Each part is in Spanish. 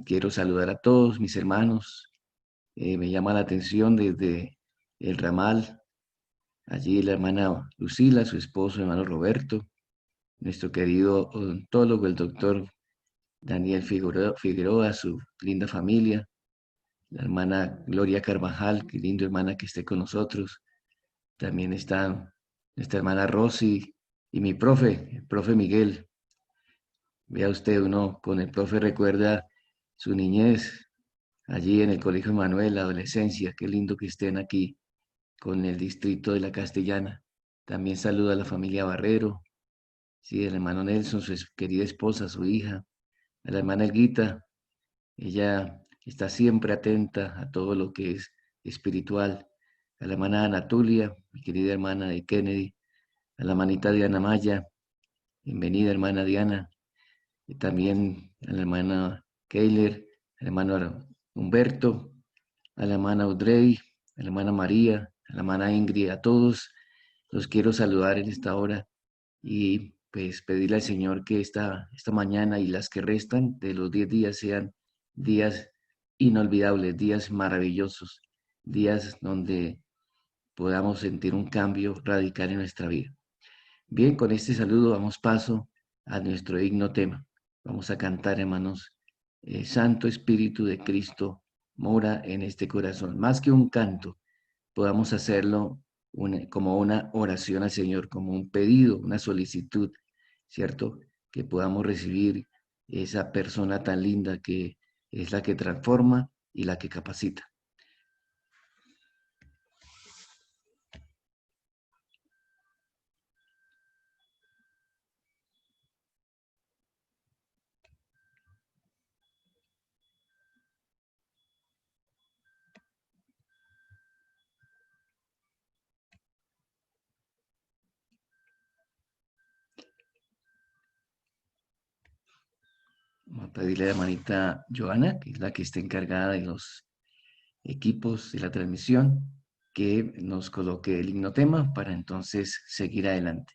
Quiero saludar a todos mis hermanos. Me llama la atención desde el ramal, allí la hermana Lucila, su esposo, hermano Roberto, nuestro querido odontólogo, el doctor Daniel Figueroa, su linda familia, la hermana Gloria Carvajal, qué lindo hermana que esté con nosotros. También está nuestra hermana Rosy y mi profe, el profe Miguel. Vea usted, uno con el profe recuerda su niñez allí en el Colegio Manuel, la adolescencia. Qué lindo que estén aquí con el distrito de la Castellana. También saluda a la familia Barrero, sí, el hermano Nelson, su querida esposa, su hija, a la hermana Elguita. Ella está siempre atenta a todo lo que es espiritual. A la hermana Anatulia, mi querida hermana de Kennedy, a la manita Diana Maya, bienvenida hermana Diana, y también a la hermana Keiler, al hermano Humberto, a la hermana Audrey, a la hermana María, a la hermana Ingrid, a todos los quiero saludar en esta hora y pues pedirle al Señor que esta mañana y las que restan de los 10 días sean días inolvidables, días maravillosos, días donde podamos sentir un cambio radical en nuestra vida. Bien, con este saludo damos paso a nuestro digno tema. Vamos a cantar, hermanos, Santo Espíritu de Cristo, mora en este corazón. Más que un canto, podamos hacerlo como una oración al Señor, como un pedido, una solicitud, ¿cierto? Que podamos recibir esa persona tan linda que es la que transforma y la que capacita. Vamos a pedirle a la hermanita Joana, que es la que está encargada de los equipos de la transmisión, que nos coloque el himno tema para entonces seguir adelante.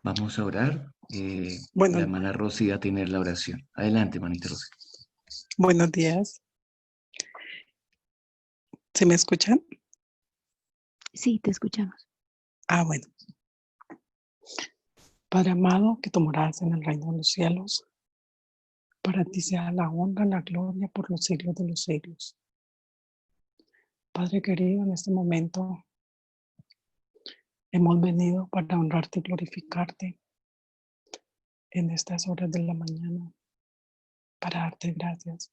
Vamos a orar. La Bueno, hermana Rosy va a tener la oración. Adelante, hermanita Rosy. buenos días. ¿Se me escuchan? Sí, te escuchamos. Bueno. Padre amado, que tu morada en el reino de los cielos, para ti sea la honra, la gloria por los siglos de los siglos. Padre querido, en este momento hemos venido para honrarte y glorificarte en estas horas de la mañana, para darte gracias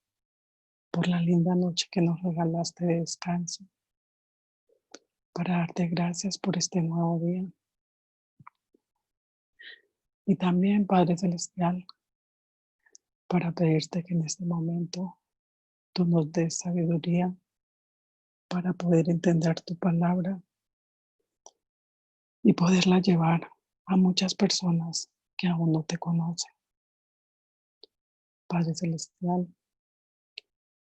por la linda noche que nos regalaste de descanso, para darte gracias por este nuevo día. Y también, Padre Celestial, para pedirte que en este momento tú nos des sabiduría para poder entender tu palabra y poderla llevar a muchas personas que aún no te conocen. Padre Celestial,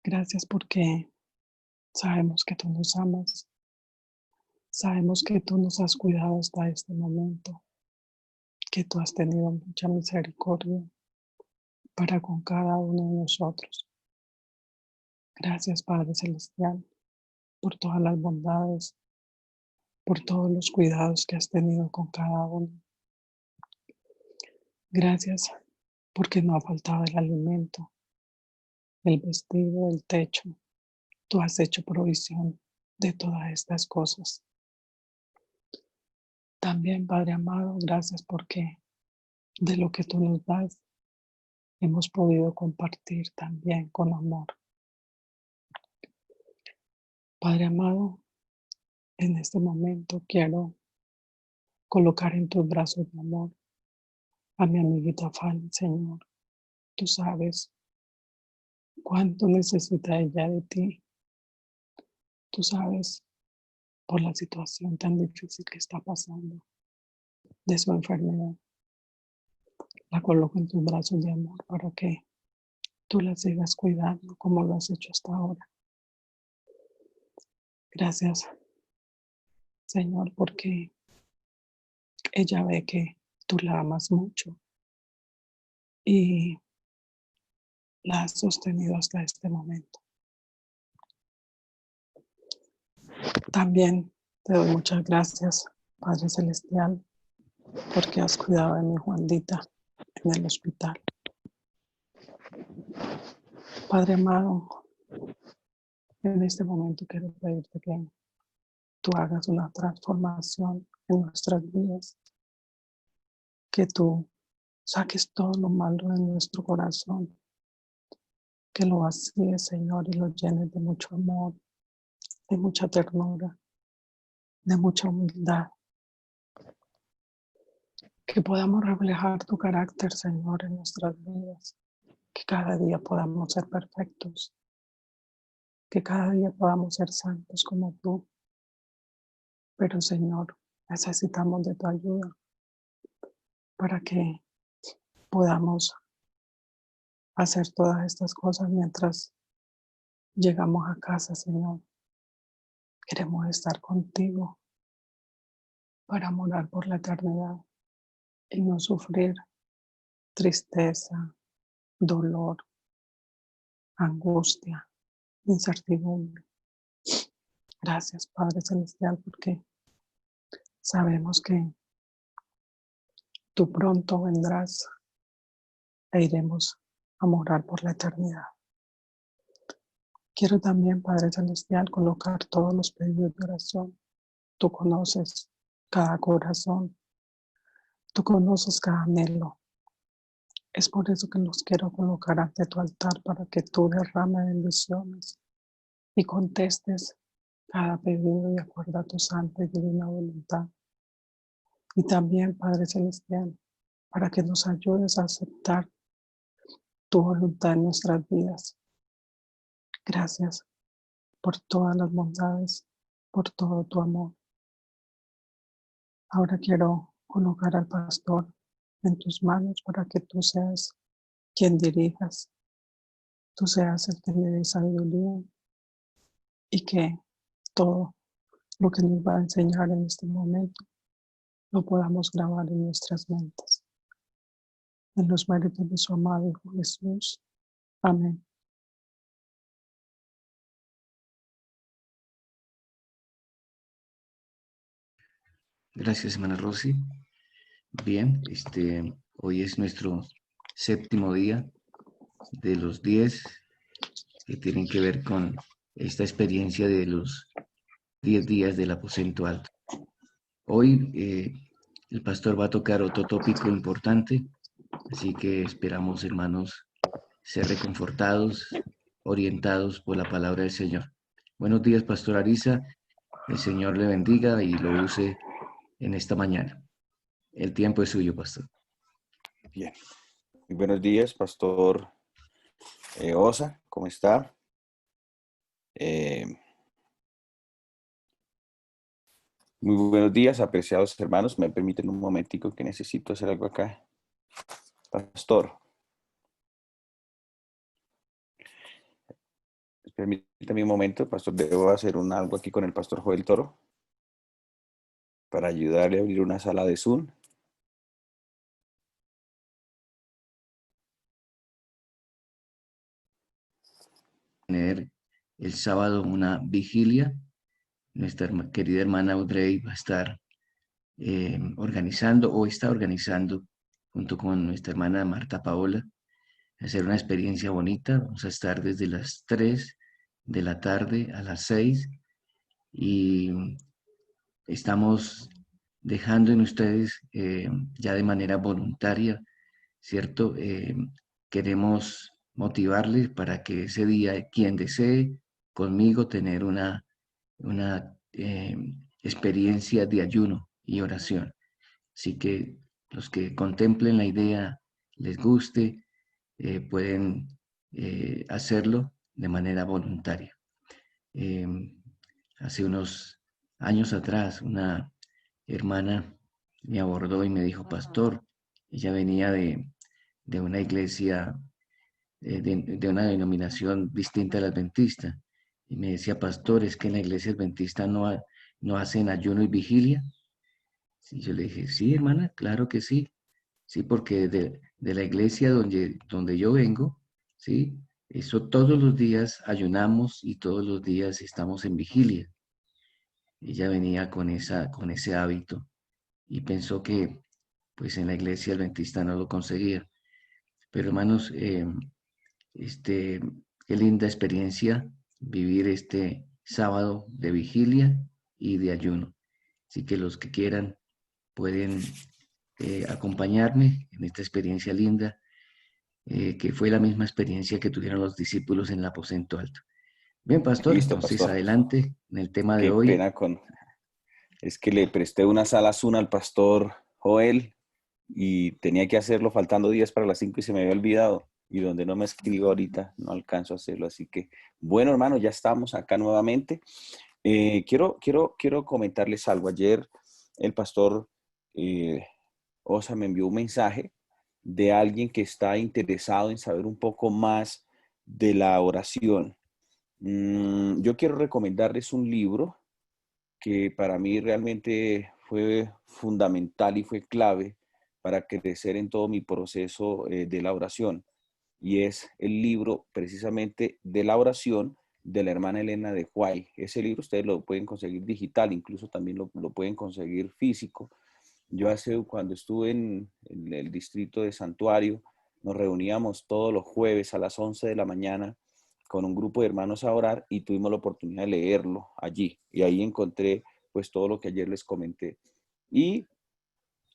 gracias porque sabemos que tú nos amas, sabemos que tú nos has cuidado hasta este momento, que tú has tenido mucha misericordia para con cada uno de nosotros. Gracias, Padre Celestial, por todas las bondades, por todos los cuidados que has tenido con cada uno. Gracias porque no ha faltado el alimento, el vestido, el techo. Tú has hecho provisión de todas estas cosas. También, Padre amado, gracias porque de lo que tú nos das hemos podido compartir también con amor. Padre amado, en este momento quiero colocar en tus brazos de amor a mi amiguita Fanny, Señor. Tú sabes cuánto necesita ella de ti. Tú sabes por la situación tan difícil que está pasando de su enfermedad. La coloco en tus brazos de amor para que tú la sigas cuidando como lo has hecho hasta ahora. Gracias, Señor, porque ella ve que tú la amas mucho y la has sostenido hasta este momento. También te doy muchas gracias, Padre Celestial, porque has cuidado de mi Juanita en el hospital. Padre amado, en este momento quiero pedirte que tú hagas una transformación en nuestras vidas, que tú saques todo lo malo de nuestro corazón, que lo vacíes, Señor, y lo llenes de mucho amor, de mucha ternura, de mucha humildad. Que podamos reflejar tu carácter, Señor, en nuestras vidas. Que cada día podamos ser perfectos. Que cada día podamos ser santos como tú. Pero, Señor, necesitamos de tu ayuda para que podamos hacer todas estas cosas mientras llegamos a casa, Señor. Queremos estar contigo para morar por la eternidad y no sufrir tristeza, dolor, angustia, incertidumbre. Gracias, Padre Celestial, porque sabemos que tú pronto vendrás e iremos a morar por la eternidad. Quiero también, Padre Celestial, colocar todos los pedidos de oración. Tú conoces cada corazón, tú conoces cada anhelo. Es por eso que los quiero colocar ante tu altar para que tú derrames bendiciones y contestes cada pedido de acuerdo a tu santa y divina voluntad. Y también, Padre Celestial, para que nos ayudes a aceptar tu voluntad en nuestras vidas. Gracias por todas las bondades, por todo tu amor. Ahora quiero colocar al pastor en tus manos para que tú seas quien dirijas, tú seas el que le dé sabiduría y que todo lo que nos va a enseñar en este momento lo podamos grabar en nuestras mentes. En los méritos de su amado Hijo Jesús. Amén. Gracias, hermana Rosy. Bien, hoy es nuestro séptimo día de los 10 que tienen que ver con esta experiencia de los 10 días del aposento alto. Hoy el pastor va a tocar otro tópico importante, así que esperamos, hermanos, ser reconfortados, orientados por la palabra del Señor. Buenos días, Pastor Ariza. El Señor le bendiga y lo use en esta mañana. El tiempo es suyo, pastor. Bien. Muy buenos días, Pastor Osa. ¿Cómo está? Muy buenos días, apreciados hermanos. ¿Me permiten un momentico que necesito hacer algo acá? Pastor. Permítame un momento, Pastor. Debo hacer algo aquí con el Pastor Joel Toro para ayudarle a abrir una sala de Zoom. Tener el sábado una vigilia. Nuestra querida hermana Audrey va a estar organizando o está organizando junto con nuestra hermana Marta Paola, hacer una experiencia bonita. Vamos a estar desde las 3 de la tarde a las 6 y estamos dejando en ustedes ya de manera voluntaria, ¿cierto? Queremos motivarles para que ese día, quien desee conmigo tener una experiencia de ayuno y oración. Así que los que contemplen la idea, les guste, pueden hacerlo de manera voluntaria. Hace unos años atrás, una hermana me abordó y me dijo, pastor, ella venía de una iglesia, de una denominación distinta a la adventista. Y me decía, pastor, es que en la iglesia adventista no hacen ayuno y vigilia. Y yo le dije, sí, hermana, claro que sí. Sí, porque de la iglesia donde yo vengo, sí, eso todos los días ayunamos y todos los días estamos en vigilia. Ella venía con ese hábito y pensó que pues en la iglesia adventista no lo conseguía. Pero hermanos, qué linda experiencia vivir este sábado de vigilia y de ayuno. Así que los que quieran pueden acompañarme en esta experiencia linda, que fue la misma experiencia que tuvieron los discípulos en el aposento alto. Bien, pastor, Listo, entonces Pastor. adelante en el tema de Qué hoy. pena Es que le presté una sala Zoom al Pastor Joel y tenía que hacerlo faltando 10 para las 5 y se me había olvidado. Y donde no me escribo ahorita, no alcanzo a hacerlo. Así que, bueno, hermano, ya estamos acá nuevamente. Quiero comentarles algo. Ayer el pastor Osa me envió un mensaje de alguien que está interesado en saber un poco más de la oración. Yo quiero recomendarles un libro que para mí realmente fue fundamental y fue clave para crecer en todo mi proceso de la oración. Y es el libro precisamente de la oración de la hermana Elena de White. Ese libro ustedes lo pueden conseguir digital, incluso también lo pueden conseguir físico. Yo cuando estuve en el distrito de Santuario, nos reuníamos todos los jueves a las 11 de la mañana con un grupo de hermanos a orar y tuvimos la oportunidad de leerlo allí. Y ahí encontré pues todo lo que ayer les comenté. Y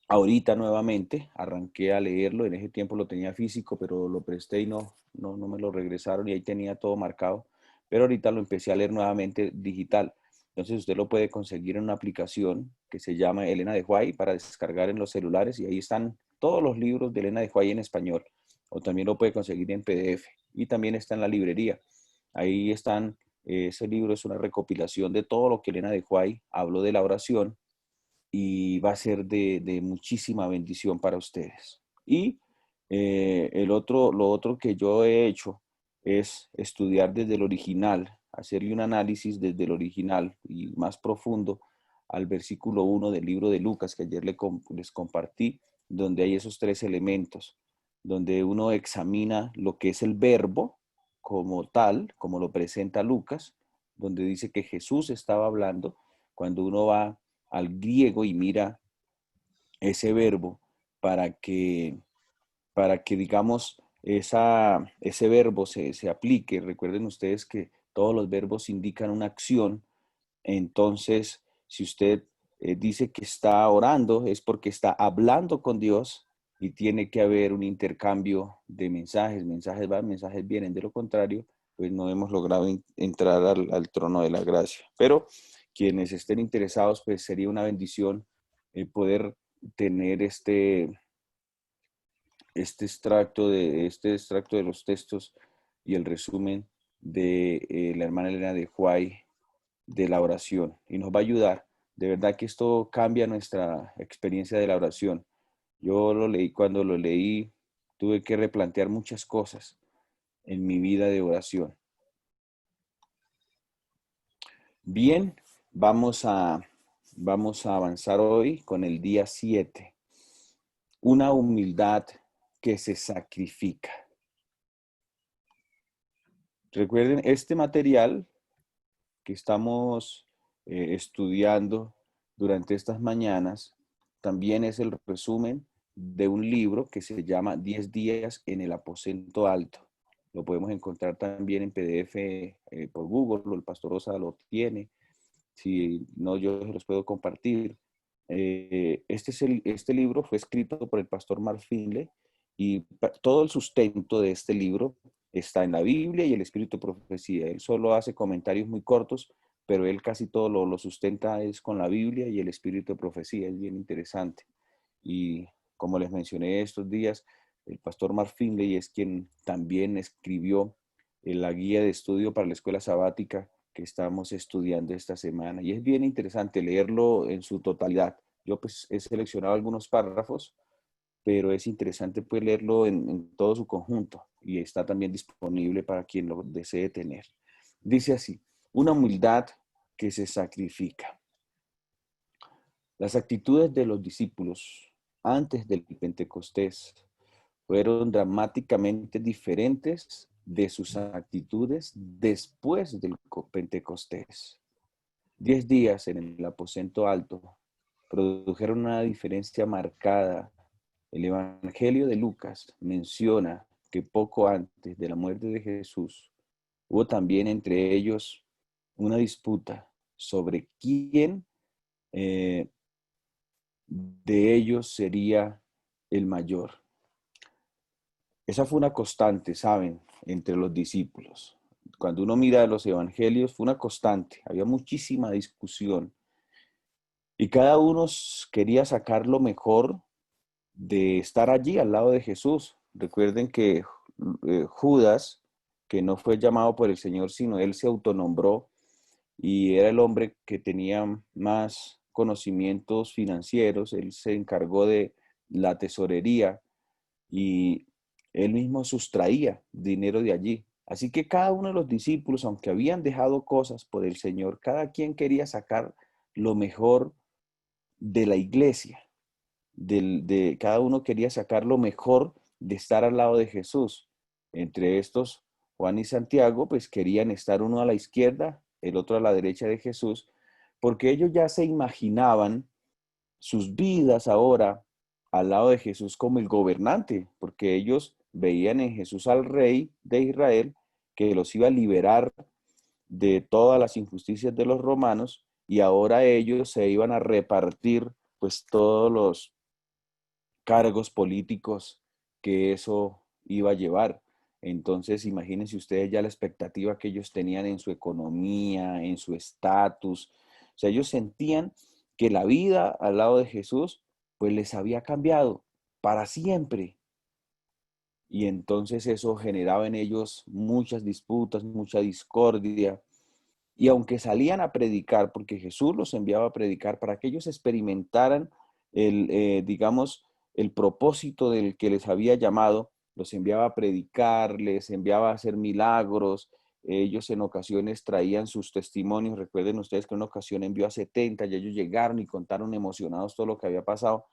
ahorita nuevamente arranqué a leerlo. En ese tiempo lo tenía físico, pero lo presté y no me lo regresaron y ahí tenía todo marcado. Pero ahorita lo empecé a leer nuevamente digital. Entonces usted lo puede conseguir en una aplicación que se llama Elena de White para descargar en los celulares y ahí están todos los libros de Elena de White en español. O también lo puede conseguir en PDF y también está en la librería. Ahí están, ese libro es una recopilación de todo lo que Elena de White habló de la oración y va a ser de muchísima bendición para ustedes. Y lo otro que yo he hecho es estudiar desde el original, hacerle un análisis desde el original y más profundo al versículo 1 del libro de Lucas, que ayer les compartí, donde hay esos 3 elementos, donde uno examina lo que es el verbo como tal, como lo presenta Lucas, donde dice que Jesús estaba hablando. Cuando uno va al griego y mira ese verbo para que digamos, ese verbo se aplique. Recuerden ustedes que todos los verbos indican una acción. Entonces, si usted dice que está orando, es porque está hablando con Dios y tiene que haber un intercambio de mensajes. Mensajes van, mensajes vienen. De lo contrario, pues no hemos logrado entrar al trono de la gracia. Pero quienes estén interesados, pues sería una bendición poder tener este extracto de los textos y el resumen de la hermana Elena de Huay de la oración, y nos va a ayudar. De verdad que esto cambia nuestra experiencia de la oración. Yo lo leí, cuando lo leí, tuve que replantear muchas cosas en mi vida de oración. Bien, vamos a avanzar hoy con el día 7. Una humildad que se sacrifica. Recuerden, este material que estamos estudiando durante estas mañanas también es el resumen de un libro que se llama 10 días en el aposento alto. Lo podemos encontrar también en PDF por Google, el pastor Osa lo tiene. Si no, yo se los puedo compartir. Este libro fue escrito por el pastor Mark Finley y todo el sustento de este libro está en la Biblia y el Espíritu de Profecía. Él solo hace comentarios muy cortos, pero él casi todo lo sustenta es con la Biblia y el Espíritu de Profecía. Es bien interesante. Y como les mencioné estos días, el pastor Mark Finley es quien también escribió la guía de estudio para la escuela sabática que estamos estudiando esta semana. Y es bien interesante leerlo en su totalidad. Yo pues he seleccionado algunos párrafos, pero es interesante pues leerlo en todo su conjunto y está también disponible para quien lo desee tener. Dice así: una humildad que se sacrifica. Las actitudes de los discípulos antes del Pentecostés fueron dramáticamente diferentes de sus actitudes después del Pentecostés. 10 días en el aposento alto produjeron una diferencia marcada. El Evangelio de Lucas menciona que poco antes de la muerte de Jesús hubo también entre ellos una disputa sobre quién de ellos sería el mayor. Esa fue una constante, ¿saben?, entre los discípulos. Cuando uno mira los evangelios, fue una constante. Había muchísima discusión. Y cada uno quería sacar lo mejor de estar allí al lado de Jesús. Recuerden que Judas, que no fue llamado por el Señor, sino él se autonombró y era el hombre que tenía más conocimientos financieros. Él se encargó de la tesorería y él mismo sustraía dinero de allí. Así que cada uno de los discípulos, aunque habían dejado cosas por el Señor, cada quien quería sacar lo mejor de la iglesia. Cada uno quería sacar lo mejor de estar al lado de Jesús. Entre estos, Juan y Santiago, pues querían estar uno a la izquierda, el otro a la derecha de Jesús, porque ellos ya se imaginaban sus vidas ahora al lado de Jesús como el gobernante, porque ellos veían en Jesús al rey de Israel que los iba a liberar de todas las injusticias de los romanos, y ahora ellos se iban a repartir pues todos los cargos políticos que eso iba a llevar. Entonces, imagínense ustedes ya la expectativa que ellos tenían en su economía, en su estatus. O sea, ellos sentían que la vida al lado de Jesús, pues les había cambiado para siempre. Y entonces eso generaba en ellos muchas disputas, mucha discordia. Y aunque salían a predicar, porque Jesús los enviaba a predicar para que ellos experimentaran digamos, el propósito del que les había llamado, los enviaba a predicar, les enviaba a hacer milagros, Ellos en ocasiones traían sus testimonios. Recuerden ustedes que en una ocasión envió a 70 y ellos llegaron y contaron emocionados todo lo que había pasado.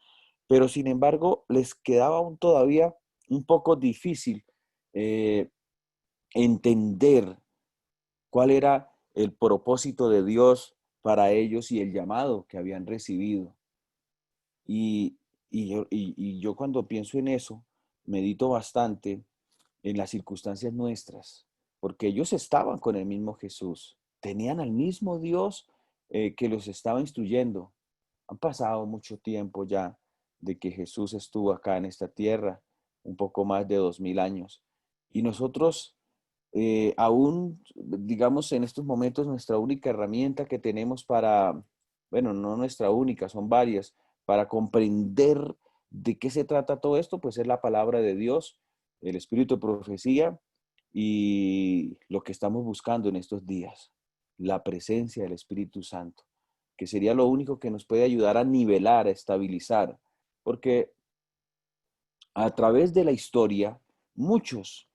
Pero sin embargo, les quedaba aún todavía un poco difícil entender cuál era el propósito de Dios para ellos y el llamado que habían recibido. Y yo cuando pienso en eso, medito bastante en las circunstancias nuestras, porque ellos estaban con el mismo Jesús, tenían al mismo Dios que los estaba instruyendo. Han pasado mucho tiempo ya de que Jesús estuvo acá en esta tierra, un poco más de 2000 años. Y nosotros aún, digamos, en estos momentos nuestra única herramienta que tenemos para, bueno, no nuestra única, son varias, para comprender de qué se trata todo esto, pues es la palabra de Dios, el espíritu de profecía y lo que estamos buscando en estos días, la presencia del Espíritu Santo, que sería lo único que nos puede ayudar a nivelar, a estabilizar, porque a través de la historia, muchos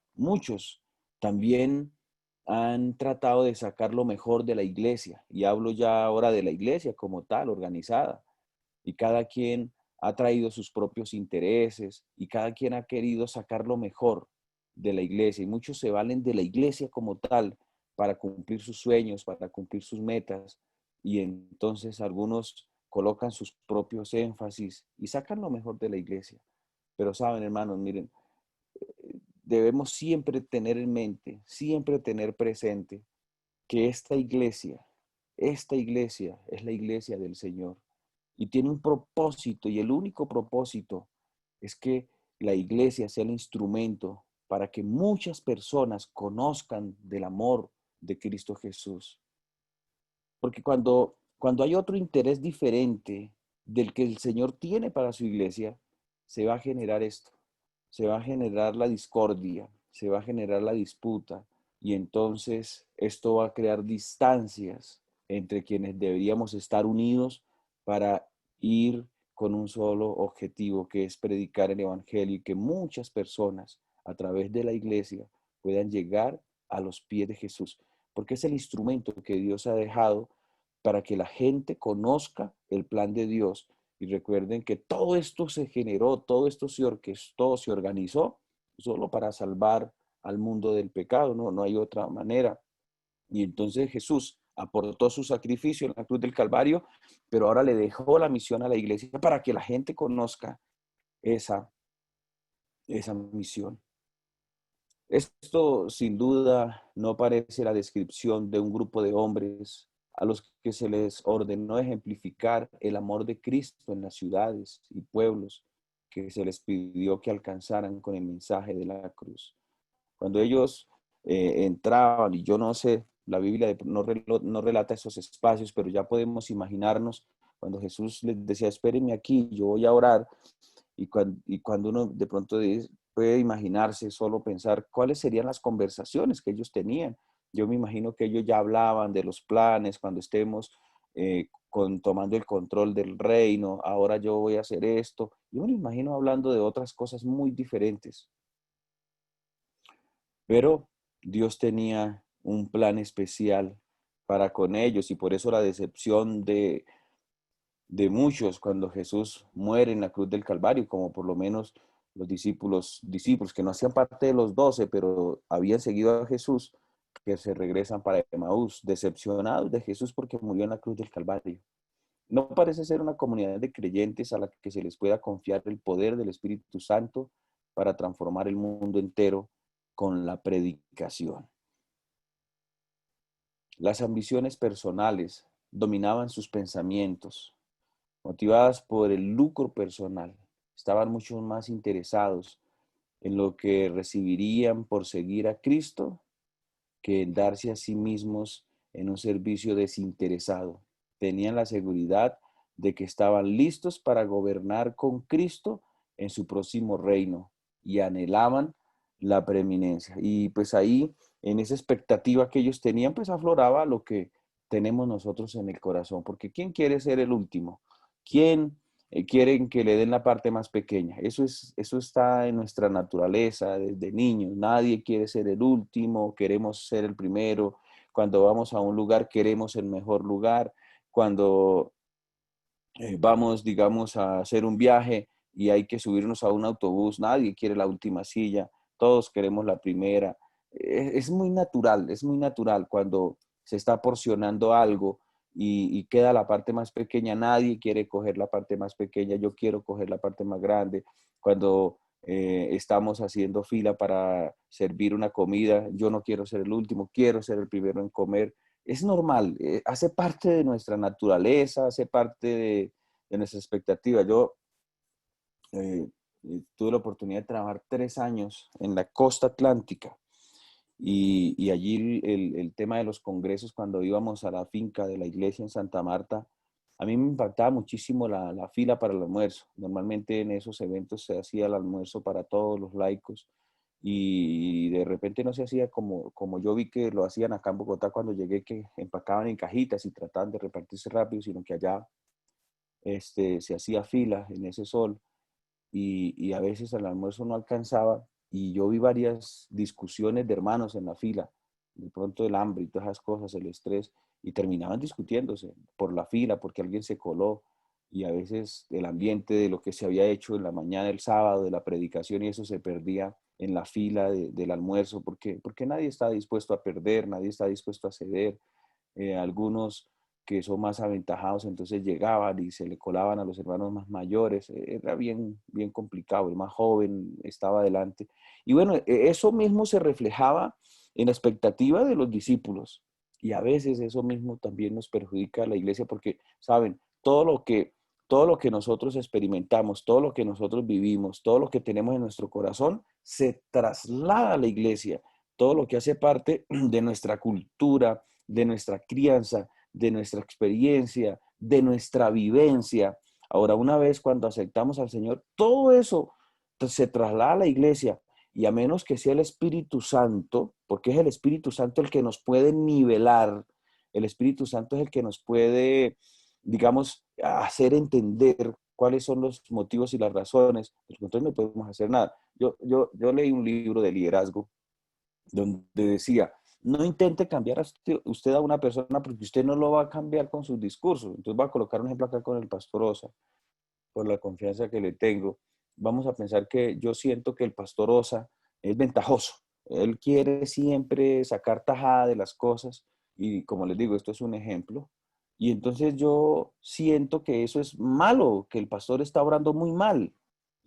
también han tratado de sacar lo mejor de la iglesia, y hablo ya ahora de la iglesia como tal, organizada, y cada quien ha traído sus propios intereses, y cada quien ha querido sacar lo mejor de la iglesia, y muchos se valen de la iglesia como tal para cumplir sus sueños, para cumplir sus metas, y entonces algunos colocan sus propios énfasis y sacan lo mejor de la iglesia. Pero saben, hermanos, miren, debemos siempre tener en mente, siempre tener presente que esta iglesia es la iglesia del Señor y tiene un propósito, y el único propósito es que la iglesia sea el instrumento para que muchas personas conozcan del amor de Cristo Jesús. Porque cuando hay otro interés diferente del que el Señor tiene para su iglesia, se va a generar esto, se va a generar la discordia, se va a generar la disputa, y entonces esto va a crear distancias entre quienes deberíamos estar unidos para ir con un solo objetivo, que es predicar el evangelio y que muchas personas a través de la iglesia puedan llegar a los pies de Jesús, porque es el instrumento que Dios ha dejado para que la gente conozca el plan de Dios. Y recuerden que todo esto se generó, todo esto se orquestó, se organizó solo para salvar al mundo del pecado, no hay otra manera. Y entonces Jesús aportó su sacrificio en la cruz del Calvario, pero ahora le dejó la misión a la iglesia para que la gente conozca esa misión. Esto sin duda no parece la descripción de un grupo de hombres a los que se les ordenó ejemplificar el amor de Cristo en las ciudades y pueblos que se les pidió que alcanzaran con el mensaje de la cruz. Cuando ellos entraban, y yo no sé, la Biblia no relata esos espacios, pero ya podemos imaginarnos cuando Jesús les decía, espérenme aquí, yo voy a orar, y cuando uno de pronto puede imaginarse, solo pensar cuáles serían las conversaciones que ellos tenían. Yo me imagino que ellos ya hablaban de los planes cuando estemos tomando el control del reino, ahora yo voy a hacer esto. Yo me imagino hablando de otras cosas muy diferentes. Pero Dios tenía un plan especial para con ellos, y por eso la decepción de muchos cuando Jesús muere en la cruz del Calvario, como por lo menos los discípulos que no hacían parte de los 12, pero habían seguido a Jesús, que se regresan para Emaús, decepcionados de Jesús porque murió en la cruz del Calvario. No parece ser una comunidad de creyentes a la que se les pueda confiar el poder del Espíritu Santo para transformar el mundo entero con la predicación. Las ambiciones personales dominaban sus pensamientos, motivadas por el lucro personal. Estaban mucho más interesados en lo que recibirían por seguir a Cristo que en darse a sí mismos en un servicio desinteresado. Tenían la seguridad de que estaban listos para gobernar con Cristo en su próximo reino y anhelaban la preeminencia. Y pues ahí, en esa expectativa que ellos tenían, pues afloraba lo que tenemos nosotros en el corazón. Porque ¿quién quiere ser el último? ¿Quién quieren que le den la parte más pequeña. Eso está en nuestra naturaleza desde niños. Nadie quiere ser el último, queremos ser el primero. Cuando vamos a un lugar, queremos el mejor lugar. Cuando vamos, digamos, a hacer un viaje y hay que subirnos a un autobús, nadie quiere la última silla, todos queremos la primera. Es muy natural cuando se está porcionando algo y queda la parte más pequeña, nadie quiere coger la parte más pequeña, yo quiero coger la parte más grande. Cuando estamos haciendo fila para servir una comida, yo no quiero ser el último, quiero ser el primero en comer. Es normal, hace parte de nuestra naturaleza, hace parte de nuestra expectativa. Yo eh, tuve la oportunidad de trabajar 3 años en la costa atlántica y allí el tema de los congresos, cuando íbamos a la finca de la iglesia en Santa Marta, a mí me impactaba muchísimo la fila para el almuerzo. Normalmente en esos eventos se hacía el almuerzo para todos los laicos y de repente no se hacía como yo vi que lo hacían acá en Bogotá cuando llegué, que empacaban en cajitas y trataban de repartirse rápido, sino que allá se hacía fila en ese sol y a veces el almuerzo no alcanzaba y yo vi varias discusiones de hermanos en la fila, de pronto el hambre y todas esas cosas, el estrés, y terminaban discutiéndose por la fila, porque alguien se coló y a veces el ambiente de lo que se había hecho en la mañana del sábado, de la predicación y eso se perdía en la fila del almuerzo, porque nadie está dispuesto a perder, nadie está dispuesto a ceder. Algunos que son más aventajados, entonces llegaban y se le colaban a los hermanos más mayores. Era bien, bien complicado. El más joven estaba adelante. Y bueno, eso mismo se reflejaba en la expectativa de los discípulos. Y a veces eso mismo también nos perjudica a la iglesia porque, ¿saben? Todo lo que nosotros experimentamos, todo lo que nosotros vivimos, todo lo que tenemos en nuestro corazón, se traslada a la iglesia. Todo lo que hace parte de nuestra cultura, de nuestra crianza, de nuestra experiencia, de nuestra vivencia. Ahora, una vez cuando aceptamos al Señor, todo eso se traslada a la iglesia y a menos que sea el Espíritu Santo, porque es el Espíritu Santo el que nos puede nivelar, el Espíritu Santo es el que nos puede, digamos, hacer entender cuáles son los motivos y las razones, porque entonces no podemos hacer nada. Yo leí un libro de liderazgo donde decía, no intente cambiar a usted a una persona porque usted no lo va a cambiar con sus discursos. Entonces voy a colocar un ejemplo acá con el pastor Osa, por la confianza que le tengo. Vamos a pensar que yo siento que el pastor Osa es ventajoso. Él quiere siempre sacar tajada de las cosas y como les digo, esto es un ejemplo. Y entonces yo siento que eso es malo, que el pastor está obrando muy mal.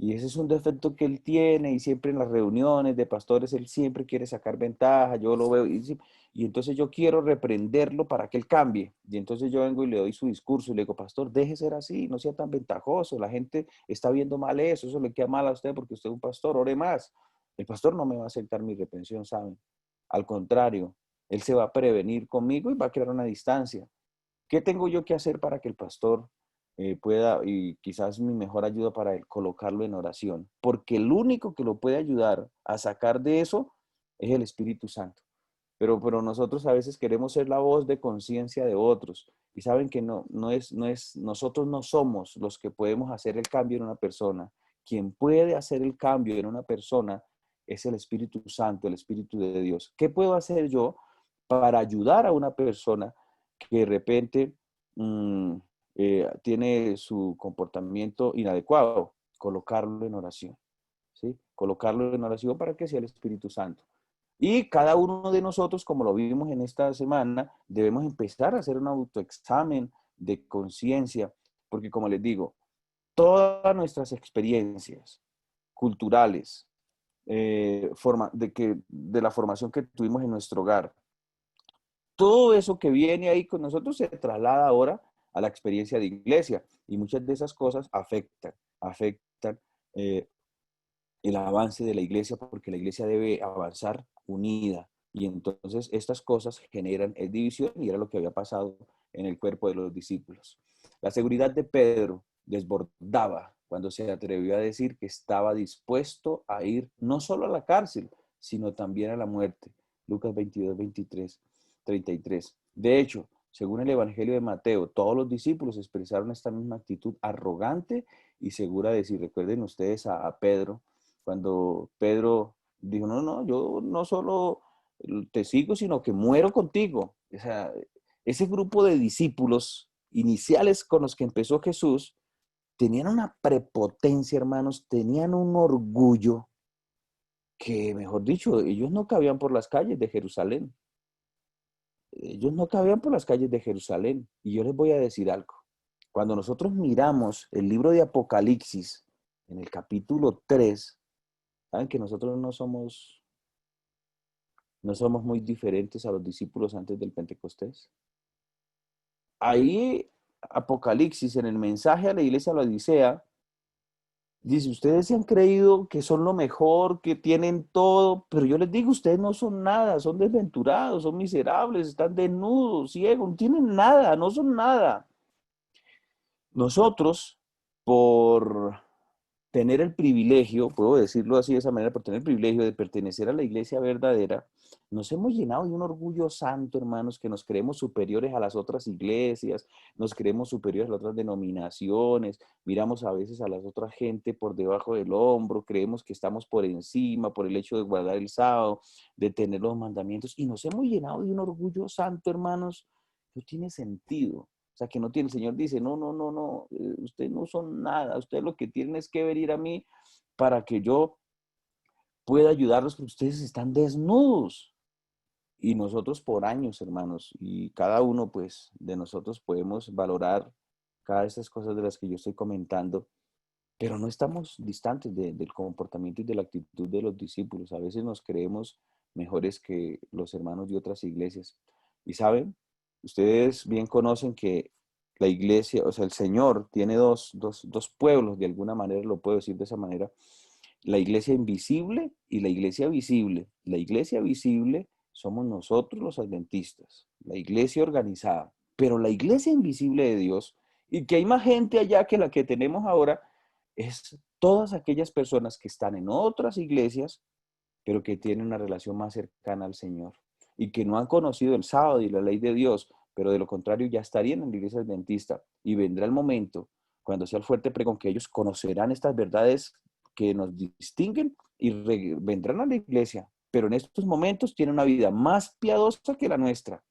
Y ese es un defecto que él tiene y siempre en las reuniones de pastores él siempre quiere sacar ventaja, yo lo veo y entonces yo quiero reprenderlo para que él cambie. Y entonces yo vengo y le doy su discurso y le digo, pastor, deje ser así, no sea tan ventajoso, la gente está viendo mal eso le queda mal a usted porque usted es un pastor, ore más. El pastor no me va a aceptar mi reprensión, ¿saben? Al contrario, él se va a prevenir conmigo y va a crear una distancia. ¿Qué tengo yo que hacer para que el pastor pueda, y quizás mi mejor ayuda para él, colocarlo en oración? Porque el único que lo puede ayudar a sacar de eso es el Espíritu Santo. Pero nosotros a veces queremos ser la voz de conciencia de otros y saben que nosotros no somos los que podemos hacer el cambio en una persona. Quien puede hacer el cambio en una persona es el Espíritu Santo, el Espíritu de Dios. ¿Qué puedo hacer yo para ayudar a una persona que de repente tiene su comportamiento inadecuado? Colocarlo en oración, ¿sí? Colocarlo en oración para que sea el Espíritu Santo. Y cada uno de nosotros, como lo vimos en esta semana, debemos empezar a hacer un autoexamen de conciencia, porque como les digo, todas nuestras experiencias culturales, de la formación que tuvimos en nuestro hogar, todo eso que viene ahí con nosotros se traslada ahora a la experiencia de iglesia y muchas de esas cosas afectan eh, el avance de la iglesia porque la iglesia debe avanzar unida y entonces estas cosas generan división y era lo que había pasado en el cuerpo de los discípulos. La seguridad de Pedro desbordaba cuando se atrevió a decir que estaba dispuesto a ir no solo a la cárcel, sino también a la muerte. Lucas 22, 23, 33. De hecho, Según el Evangelio de Mateo, todos los discípulos expresaron esta misma actitud arrogante y segura de sí. Recuerden ustedes a Pedro, cuando Pedro dijo, no, no, yo no solo te sigo, sino que muero contigo. O sea, ese grupo de discípulos iniciales con los que empezó Jesús tenían una prepotencia, hermanos, tenían un orgullo que, mejor dicho, ellos no cabían por las calles de Jerusalén. Ellos no cabían por las calles de Jerusalén. Y yo les voy a decir algo. Cuando nosotros miramos el libro de Apocalipsis, en el capítulo 3, saben que nosotros no somos muy diferentes a los discípulos antes del Pentecostés. Ahí, Apocalipsis, en el mensaje a la iglesia de la Odisea, dice, ustedes se han creído que son lo mejor, que tienen todo, pero yo les digo, ustedes no son nada, son desventurados, son miserables, están desnudos, ciegos, no tienen nada, no son nada. Nosotros, por tener el privilegio, puedo decirlo así de esa manera, por tener el privilegio de pertenecer a la iglesia verdadera, nos hemos llenado de un orgullo santo, hermanos, que nos creemos superiores a las otras iglesias, nos creemos superiores a las otras denominaciones, miramos a veces a las otras gente por debajo del hombro, creemos que estamos por encima por el hecho de guardar el sábado, de tener los mandamientos, y nos hemos llenado de un orgullo santo, hermanos, no tiene sentido. O sea, que no tiene, el Señor dice, no, no, no, no, ustedes no son nada, ustedes lo que tienen es que venir a mí para que yo pueda ayudarlos, porque ustedes están desnudos. Y nosotros por años, hermanos, y cada uno, pues, de nosotros podemos valorar cada de estas cosas de las que yo estoy comentando, pero no estamos distantes del comportamiento y de la actitud de los discípulos. A veces nos creemos mejores que los hermanos de otras iglesias. Y saben, ustedes bien conocen que la iglesia, o sea, el Señor tiene dos pueblos, de alguna manera lo puedo decir de esa manera, la iglesia invisible y la iglesia visible. La iglesia visible somos nosotros los adventistas, la iglesia organizada, pero la iglesia invisible de Dios, y que hay más gente allá que la que tenemos ahora, es todas aquellas personas que están en otras iglesias, pero que tienen una relación más cercana al Señor y que no han conocido el sábado y la ley de Dios, pero de lo contrario ya estarían en la iglesia adventista. Y vendrá el momento, cuando sea el fuerte pregón, que ellos conocerán estas verdades que nos distinguen y vendrán a la iglesia, pero en estos momentos tienen una vida más piadosa que la nuestra.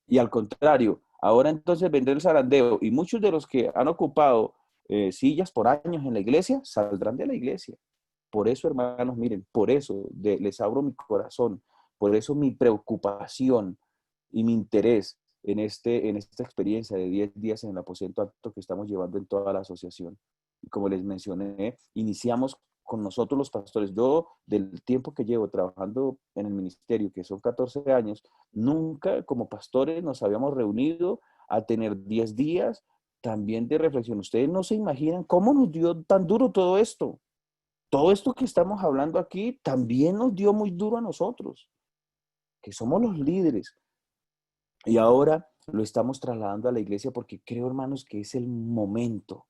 Y al contrario, ahora entonces vendrá el zarandeo y muchos de los que han ocupado sillas por años en la iglesia saldrán de la iglesia. Por eso, hermanos, miren, por eso les abro mi corazón, por eso mi preocupación y mi interés en esta experiencia de 10 días en el aposento alto que estamos llevando en toda la asociación. Y como les mencioné, iniciamos con nosotros los pastores. Yo, del tiempo que llevo trabajando en el ministerio, que son 14 años, nunca como pastores nos habíamos reunido a tener 10 días también de reflexión. Ustedes no se imaginan cómo nos dio tan duro todo esto. Todo esto que estamos hablando aquí también nos dio muy duro a nosotros, que somos los líderes. Y ahora lo estamos trasladando a la iglesia porque creo, hermanos, que es el momento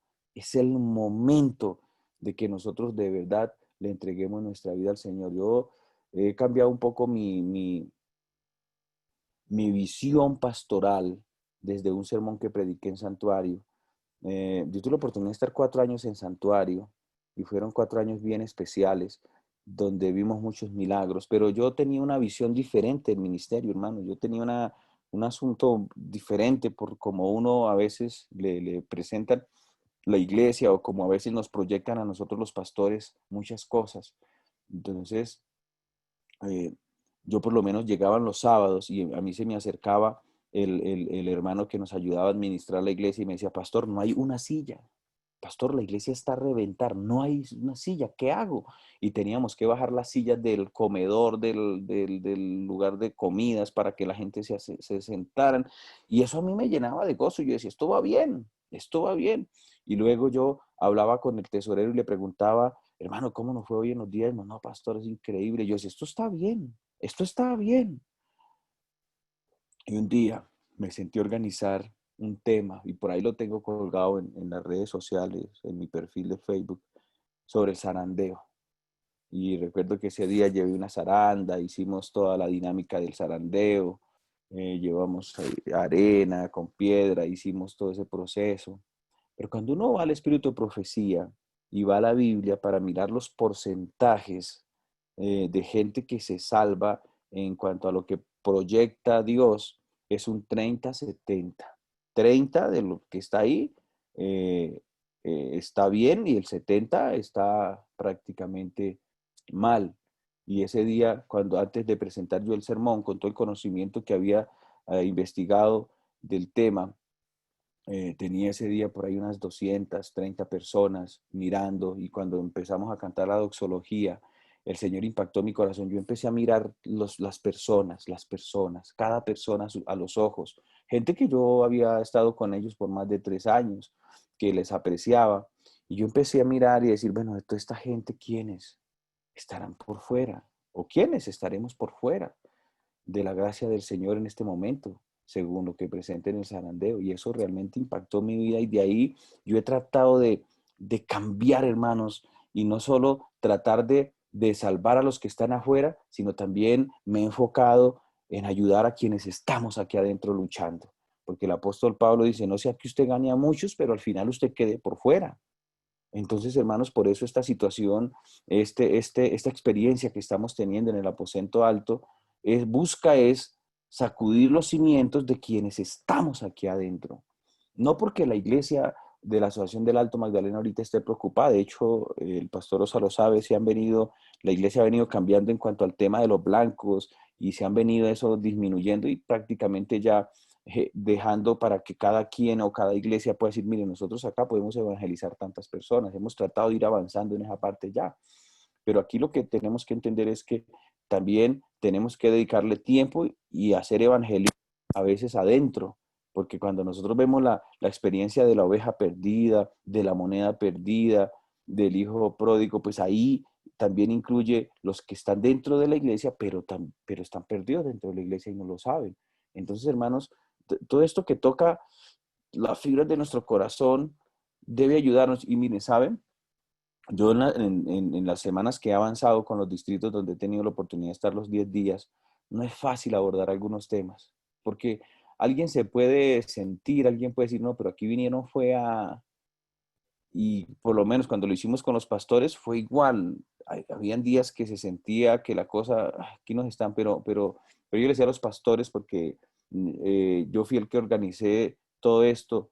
de que nosotros de verdad le entreguemos nuestra vida al Señor. Yo he cambiado un poco mi visión pastoral desde un sermón que prediqué en santuario. Yo tuve la oportunidad de estar 4 años en santuario y fueron 4 años bien especiales donde vimos muchos milagros, pero yo tenía una visión diferente del ministerio, hermano. Yo tenía un asunto diferente por como uno a veces le presentan la iglesia o como a veces nos proyectan a nosotros los pastores muchas cosas. Entonces, eh, yo por lo menos llegaban los sábados y a mí se me acercaba el hermano que nos ayudaba a administrar la iglesia y me decía, pastor, no hay una silla. Pastor, la iglesia está a reventar, no hay una silla, ¿qué hago? Y teníamos que bajar las sillas del comedor, del lugar de comidas para que la gente se sentaran. Y eso a mí me llenaba de gozo. Yo decía, esto va bien, esto va bien. Y luego yo hablaba con el tesorero y le preguntaba, hermano, ¿cómo nos fue hoy en los diezmos? No, pastor, es increíble. Yo decía, esto está bien, esto está bien. Y un día me sentí organizar un tema, y por ahí lo tengo colgado en las redes sociales, en mi perfil de Facebook, sobre el zarandeo. Y recuerdo que ese día llevé una zaranda, hicimos toda la dinámica del zarandeo, llevamos arena con piedra, hicimos todo ese proceso. Pero cuando uno va al espíritu de profecía y va a la Biblia para mirar los porcentajes de gente que se salva en cuanto a lo que proyecta Dios, es un 30-70. 30 de lo que está ahí está bien y el 70 está prácticamente mal. Y ese día, cuando antes de presentar yo el sermón, con todo el conocimiento que había investigado del tema, tenía ese día por ahí unas 230 personas mirando, y cuando empezamos a cantar la doxología, el Señor impactó mi corazón. Yo empecé a mirar las personas, cada persona a los ojos. Gente que yo había estado con ellos por más de 3 años, que les apreciaba. Y yo empecé a mirar y decir, bueno, de toda esta gente, ¿quiénes estarán por fuera? ¿O quiénes estaremos por fuera de la gracia del Señor en este momento, según lo que presenta en el zarandeo? Y eso realmente impactó mi vida, y de ahí yo he tratado de cambiar, hermanos, y no solo tratar de salvar a los que están afuera, sino también me he enfocado en ayudar a quienes estamos aquí adentro luchando. Porque el apóstol Pablo dice, no sea que usted gane a muchos, pero al final usted quede por fuera. Entonces, hermanos, por eso esta situación, esta experiencia que estamos teniendo en el aposento alto, busca sacudir los cimientos de quienes estamos aquí adentro. No porque la iglesia de la Asociación del Alto Magdalena ahorita esté preocupada. De hecho, el pastor Osa lo sabe, la iglesia ha venido cambiando en cuanto al tema de los blancos, y se han venido eso disminuyendo, y prácticamente ya dejando para que cada quien o cada iglesia pueda decir, mire, nosotros acá podemos evangelizar tantas personas. Hemos tratado de ir avanzando en esa parte ya. Pero aquí lo que tenemos que entender es que también tenemos que dedicarle tiempo y hacer evangelismo a veces adentro, porque cuando nosotros vemos la experiencia de la oveja perdida, de la moneda perdida, del hijo pródigo, pues ahí también incluye los que están dentro de la iglesia, pero están perdidos dentro de la iglesia y no lo saben. Entonces, hermanos, todo esto que toca las fibras de nuestro corazón debe ayudarnos. Y miren, ¿saben? Yo en las semanas que he avanzado con los distritos donde he tenido la oportunidad de estar los 10 días, no es fácil abordar algunos temas, porque alguien se puede sentir, alguien puede decir, no, pero aquí vinieron fue a... Y por lo menos cuando lo hicimos con los pastores fue igual. Habían días que se sentía que la cosa, aquí nos están, pero yo le decía a los pastores, porque yo fui el que organicé todo esto.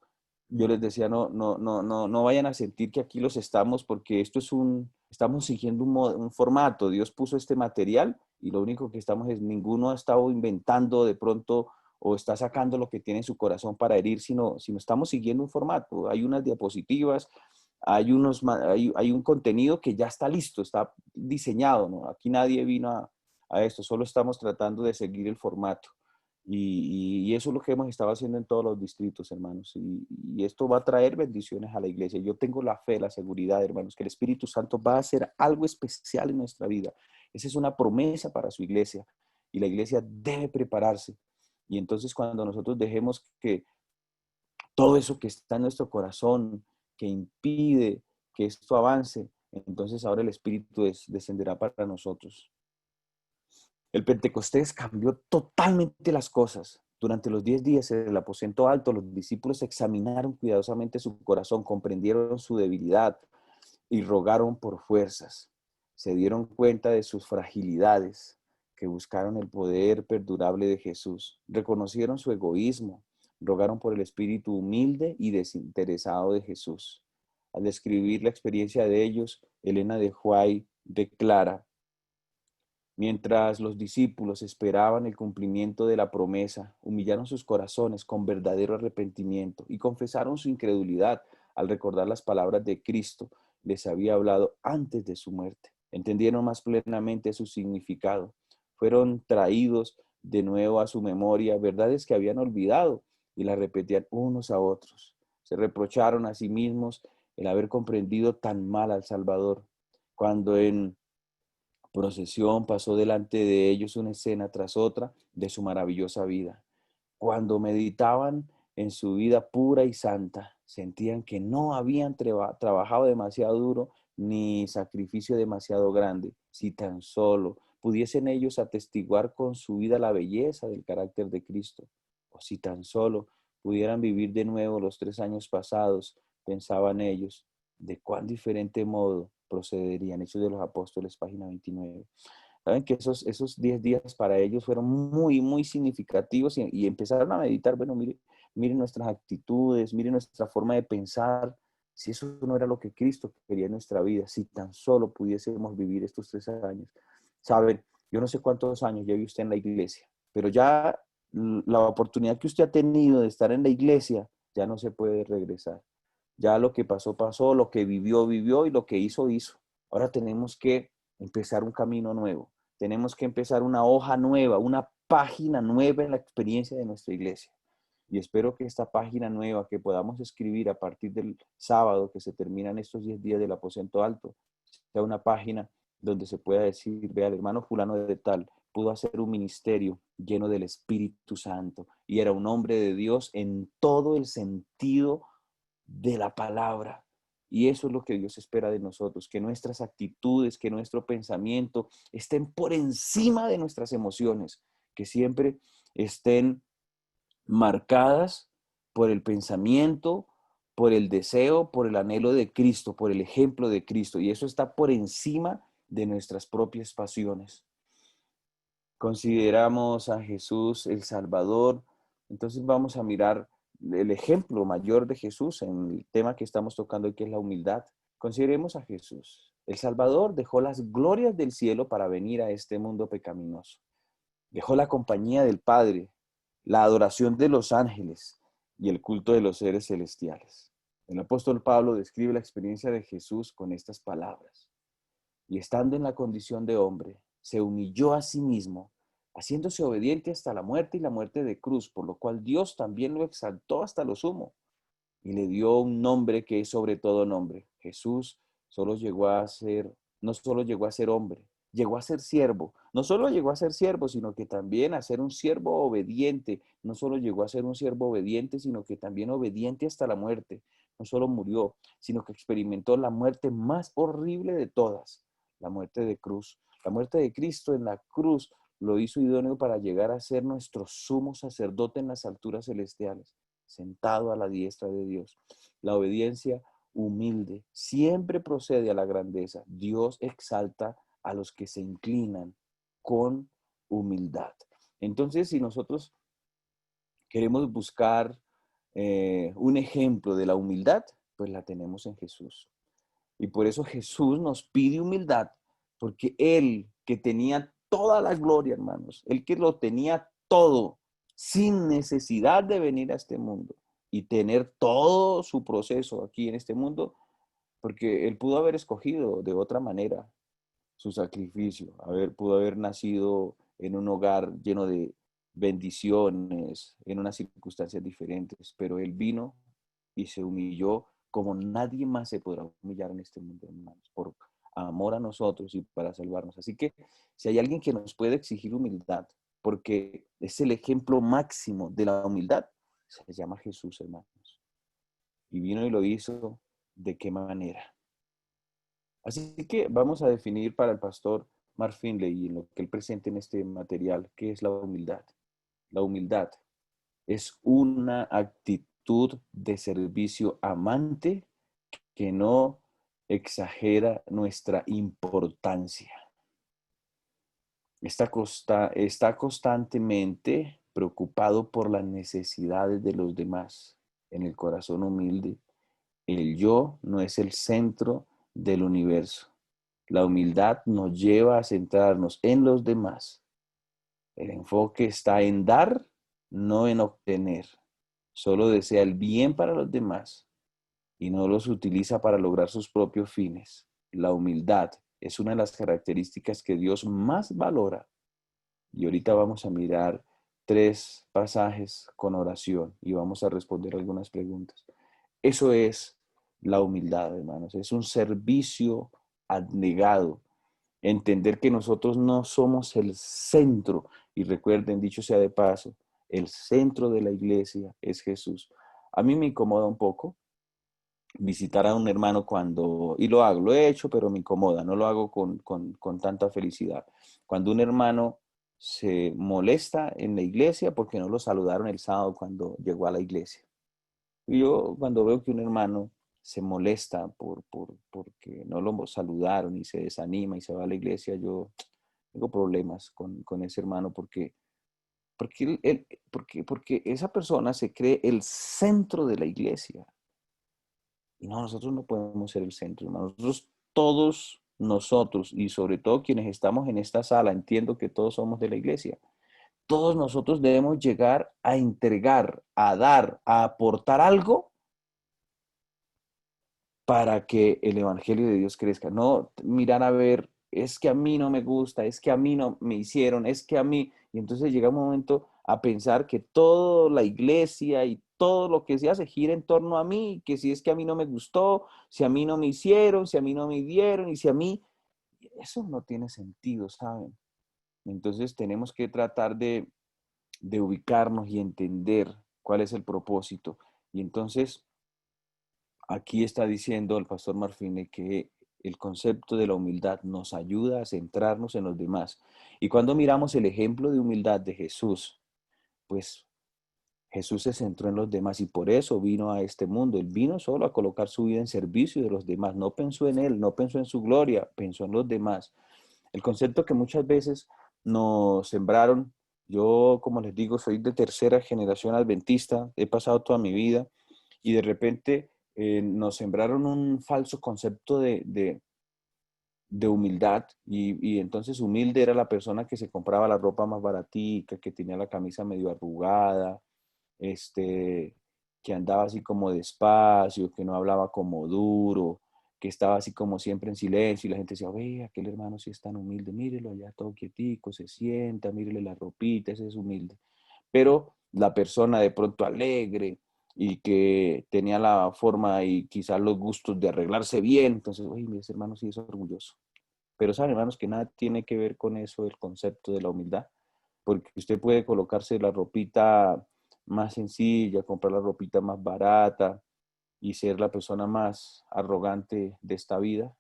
Yo les decía, no vayan a sentir que aquí los estamos, porque estamos siguiendo un formato. Dios puso este material, y lo único que estamos es, ninguno ha estado inventando de pronto o está sacando lo que tiene en su corazón para herir, sino estamos siguiendo un formato. Hay unas diapositivas, hay un contenido que ya está listo, está diseñado, ¿no? Aquí nadie vino a esto, solo estamos tratando de seguir el formato. Y eso es lo que hemos estado haciendo en todos los distritos, hermanos. Y esto va a traer bendiciones a la iglesia. Yo tengo la fe, la seguridad, hermanos, que el Espíritu Santo va a hacer algo especial en nuestra vida. Esa es una promesa para su iglesia, y la iglesia debe prepararse. Y entonces, cuando nosotros dejemos que todo eso que está en nuestro corazón, que impide que esto avance, entonces ahora el Espíritu descenderá para nosotros. El Pentecostés cambió totalmente las cosas. Durante los 10 días en el aposento alto, los discípulos examinaron cuidadosamente su corazón, comprendieron su debilidad y rogaron por fuerzas. Se dieron cuenta de sus fragilidades, que buscaron el poder perdurable de Jesús. Reconocieron su egoísmo, rogaron por el espíritu humilde y desinteresado de Jesús. Al describir la experiencia de ellos, Elena de White declara: mientras los discípulos esperaban el cumplimiento de la promesa, humillaron sus corazones con verdadero arrepentimiento y confesaron su incredulidad al recordar las palabras de Cristo les había hablado antes de su muerte. Entendieron más plenamente su significado. Fueron traídos de nuevo a su memoria verdades que habían olvidado, y las repetían unos a otros. Se reprocharon a sí mismos el haber comprendido tan mal al Salvador. Cuando en procesión pasó delante de ellos una escena tras otra de su maravillosa vida. Cuando meditaban en su vida pura y santa, sentían que no habían trabajado demasiado duro ni sacrificio demasiado grande, si tan solo pudiesen ellos atestiguar con su vida la belleza del carácter de Cristo. O si tan solo pudieran vivir de nuevo los 3 años pasados, pensaban ellos, de cuán diferente modo procederían. Hechos de los Apóstoles, página 29. Saben que esos 10 días para ellos fueron muy, muy significativos y empezaron a meditar, bueno, miren nuestras actitudes, miren nuestra forma de pensar, si eso no era lo que Cristo quería en nuestra vida, si tan solo pudiésemos vivir estos 3 años. Saben, yo no sé cuántos años lleve usted en la iglesia, pero ya la oportunidad que usted ha tenido de estar en la iglesia ya no se puede regresar. Ya lo que pasó, pasó, lo que vivió, vivió y lo que hizo, hizo. Ahora tenemos que empezar un camino nuevo. Tenemos que empezar una hoja nueva, una página nueva en la experiencia de nuestra iglesia. Y espero que esta página nueva que podamos escribir a partir del sábado que se terminan estos 10 días del aposento alto, sea una página donde se pueda decir, vea, el hermano fulano de tal pudo hacer un ministerio lleno del Espíritu Santo y era un hombre de Dios en todo el sentido de la palabra. Y eso es lo que Dios espera de nosotros, que nuestras actitudes, que nuestro pensamiento estén por encima de nuestras emociones, que siempre estén marcadas por el pensamiento, por el deseo, por el anhelo de Cristo, por el ejemplo de Cristo. Y eso está por encima de nuestras propias pasiones. Consideramos a Jesús el Salvador, entonces vamos a mirar el ejemplo mayor de Jesús en el tema que estamos tocando hoy, que es la humildad. Consideremos a Jesús. El Salvador dejó las glorias del cielo para venir a este mundo pecaminoso. Dejó la compañía del Padre, la adoración de los ángeles y el culto de los seres celestiales. El apóstol Pablo describe la experiencia de Jesús con estas palabras. Y estando en la condición de hombre, se humilló a sí mismo, haciéndose obediente hasta la muerte y la muerte de cruz, por lo cual Dios también lo exaltó hasta lo sumo y le dio un nombre que es sobre todo nombre. Jesús no solo llegó a ser hombre, llegó a ser siervo. No solo llegó a ser siervo, sino que también a ser un siervo obediente. No solo llegó a ser un siervo obediente, sino que también obediente hasta la muerte. No solo murió, sino que experimentó la muerte más horrible de todas, la muerte de cruz. La muerte de Cristo en la cruz lo hizo idóneo para llegar a ser nuestro sumo sacerdote en las alturas celestiales, sentado a la diestra de Dios. La obediencia humilde siempre procede a la grandeza. Dios exalta a los que se inclinan con humildad. Entonces, si nosotros queremos buscar un ejemplo de la humildad, pues la tenemos en Jesús. Y por eso Jesús nos pide humildad, porque Él que tenía toda la gloria, hermanos, Él que lo tenía todo, sin necesidad de venir a este mundo y tener todo su proceso aquí en este mundo, porque Él pudo haber escogido de otra manera su sacrificio, pudo haber nacido en un hogar lleno de bendiciones, en unas circunstancias diferentes, pero Él vino y se humilló como nadie más se podrá humillar en este mundo, hermanos, por amor a nosotros y para salvarnos. Así que si hay alguien que nos puede exigir humildad, porque es el ejemplo máximo de la humildad, se llama Jesús, hermanos. Y vino y lo hizo, ¿de qué manera? Así que vamos a definir para el pastor Mark Finley y en lo que él presenta en este material, ¿qué es la humildad? La humildad es una actitud de servicio amante que no exagera nuestra importancia. Está constantemente preocupado por las necesidades de los demás. En el corazón humilde, el yo no es el centro del universo. La humildad nos lleva a centrarnos en los demás. El enfoque está en dar, no en obtener. Solo desea el bien para los demás y no los utiliza para lograr sus propios fines. La humildad es una de las características que Dios más valora. Y ahorita vamos a mirar 3 pasajes con oración y vamos a responder algunas preguntas. Eso es la humildad, hermanos. Es un servicio abnegado. Entender que nosotros no somos el centro. Y recuerden, dicho sea de paso, el centro de la iglesia es Jesús. A mí me incomoda un poco visitar a un hermano cuando, y lo hago, lo he hecho, pero me incomoda, no lo hago con tanta felicidad. Cuando un hermano se molesta en la iglesia porque no lo saludaron el sábado cuando llegó a la iglesia. Y yo cuando veo que un hermano se molesta porque no lo saludaron y se desanima y se va a la iglesia, yo tengo problemas con ese hermano porque esa persona se cree el centro de la iglesia. Y no, nosotros no podemos ser el centro, hermano. Nosotros, y sobre todo quienes estamos en esta sala, entiendo que todos somos de la iglesia. Todos nosotros debemos llegar a entregar, a dar, a aportar algo para que el Evangelio de Dios crezca. No mirar a ver, es que a mí no me gusta, es que a mí no me hicieron, es que a mí... Y entonces llega un momento a pensar que toda la iglesia y todo lo que se hace gira en torno a mí, que si es que a mí no me gustó, si a mí no me hicieron, si a mí no me dieron y si a mí... Eso no tiene sentido, ¿saben? Entonces tenemos que tratar de ubicarnos y entender cuál es el propósito. Y entonces aquí está diciendo el pastor Marfine que el concepto de la humildad nos ayuda a centrarnos en los demás. Y cuando miramos el ejemplo de humildad de Jesús, pues Jesús se centró en los demás y por eso vino a este mundo. Él vino solo a colocar su vida en servicio de los demás. No pensó en él, no pensó en su gloria, pensó en los demás. El concepto que muchas veces nos sembraron, yo como les digo, soy de tercera generación adventista, he pasado toda mi vida y de repente nos sembraron un falso concepto de humildad y entonces humilde era la persona que se compraba la ropa más baratica, que tenía la camisa medio arrugada, este, que andaba así como despacio, que no hablaba como duro, que estaba así como siempre en silencio y la gente decía, ve, aquel hermano sí es tan humilde, mírelo allá todo quietico, se sienta, mírele la ropita, ese es humilde. Pero la persona de pronto alegre y que tenía la forma y quizás los gustos de arreglarse bien, entonces, oye, ese hermano sí es orgulloso. Pero saben, hermanos, que nada tiene que ver con eso el concepto de la humildad, porque usted puede colocarse la ropita más sencilla, comprar la ropita más barata y ser la persona más arrogante de esta vida.